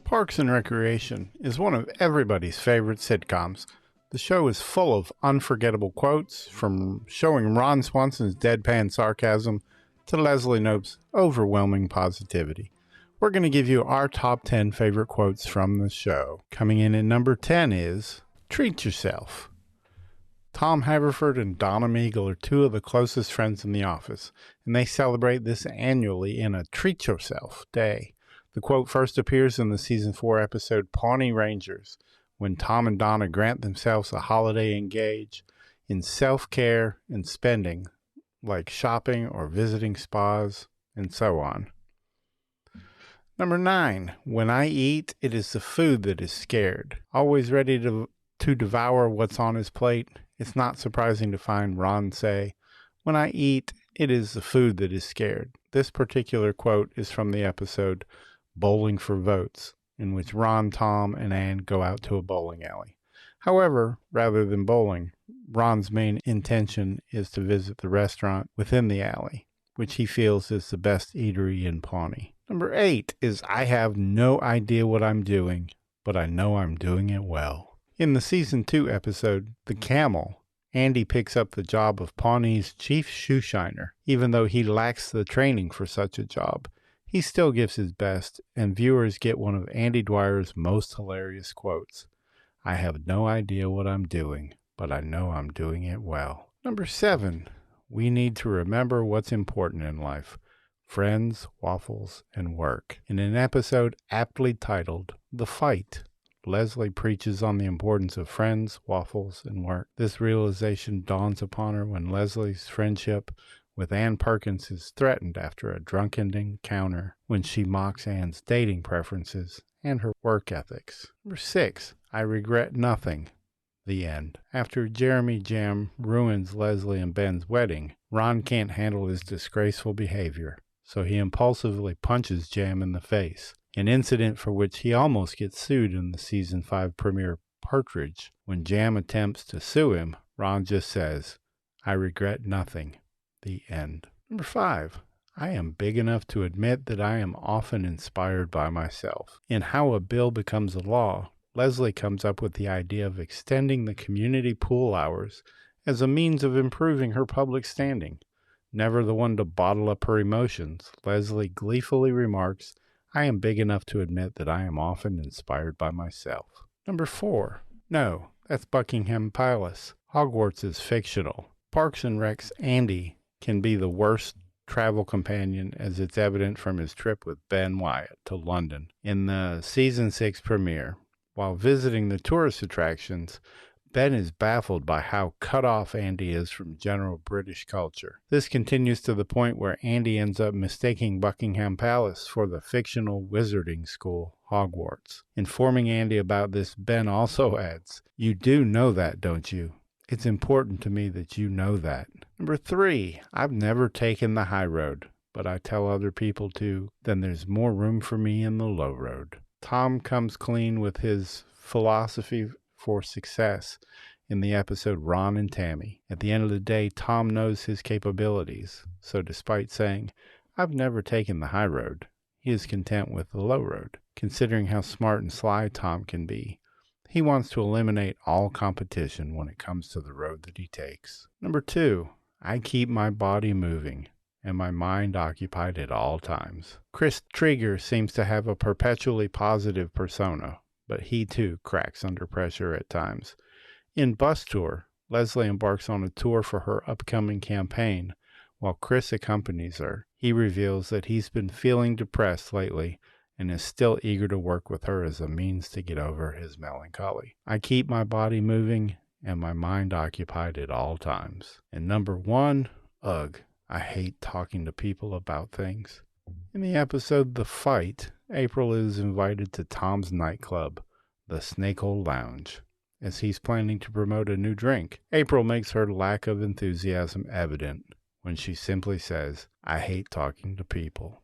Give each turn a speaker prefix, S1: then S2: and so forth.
S1: Parks and Recreation is one of everybody's favorite sitcoms. The show is full of unforgettable quotes, from showing Ron Swanson's deadpan sarcasm to Leslie Knope's overwhelming positivity. We're going to give you our top 10 favorite quotes from the show. Coming in at number 10 is, "Treat yourself." Tom Haverford and Donna Meagle are two of the closest friends in the office, and they celebrate this annually in a Treat Yourself Day. The quote first appears in the season 4 episode Pawnee Rangers, when Tom and Donna grant themselves a holiday engage in self-care and spending, like shopping or visiting spas, and so on. Number 9, when I eat, it is the food that is scared. Always ready to devour what's on his plate, it's not surprising to find Ron say, "When I eat, it is the food that is scared." This particular quote is from the episode Bowling for Votes, in which Ron, Tom, and Ann go out to a bowling alley. However, rather than bowling, Ron's main intention is to visit the restaurant within the alley, which he feels is the best eatery in Pawnee. Number 8 is, "I have no idea what I'm doing, but I know I'm doing it well." In the season 2 episode, The Camel, Andy picks up the job of Pawnee's chief shoeshiner. Even though he lacks the training for such a job, he still gives his best, and viewers get one of Andy Dwyer's most hilarious quotes. "I have no idea what I'm doing, but I know I'm doing it well." Number 7, we need to remember what's important in life: friends, waffles, and work. In an episode aptly titled The Fight, Leslie preaches on the importance of friends, waffles, and work. This realization dawns upon her when Leslie's friendship with Ann Perkins is threatened after a drunken encounter when she mocks Ann's dating preferences and her work ethics. Number 6, I regret nothing. The end. After Jeremy Jam ruins Leslie and Ben's wedding, Ron can't handle his disgraceful behavior, so he impulsively punches Jam in the face, an incident for which he almost gets sued in the season 5 premiere Partridge. When Jam attempts to sue him, Ron just says, "I regret nothing." The end. Number 5, I am big enough to admit that I am often inspired by myself. In How a Bill Becomes a Law, Leslie comes up with the idea of extending the community pool hours as a means of improving her public standing. Never the one to bottle up her emotions, Leslie gleefully remarks, "I am big enough to admit that I am often inspired by myself." Number 4, no, that's Buckingham Palace. Hogwarts is fictional. Parks and Rec's Andy can be the worst travel companion, as it's evident from his trip with Ben Wyatt to London. In the season 6 premiere, while visiting the tourist attractions, Ben is baffled by how cut off Andy is from general British culture. This continues to the point where Andy ends up mistaking Buckingham Palace for the fictional wizarding school, Hogwarts. Informing Andy about this, Ben also adds, "You do know that, don't you? It's important to me that you know that." Number 3, I've never taken the high road, but I tell other people to, then there's more room for me in the low road. Tom comes clean with his philosophy for success in the episode Ron and Tammy. At the end of the day, Tom knows his capabilities, so despite saying, "I've never taken the high road," he is content with the low road. Considering how smart and sly Tom can be, he wants to eliminate all competition when it comes to the road that he takes. Number 2, I keep my body moving and my mind occupied at all times. Chris Trigger seems to have a perpetually positive persona, but he too cracks under pressure at times. In Bus Tour, Leslie embarks on a tour for her upcoming campaign. While Chris accompanies her, he reveals that he's been feeling depressed lately and is still eager to work with her as a means to get over his melancholy. I keep my body moving and my mind occupied at all times. And number 1, ugh, I hate talking to people about things. In the episode The Fight, April is invited to Tom's nightclub, the Snakehole Lounge, as he's planning to promote a new drink. April makes her lack of enthusiasm evident when she simply says, "I hate talking to people."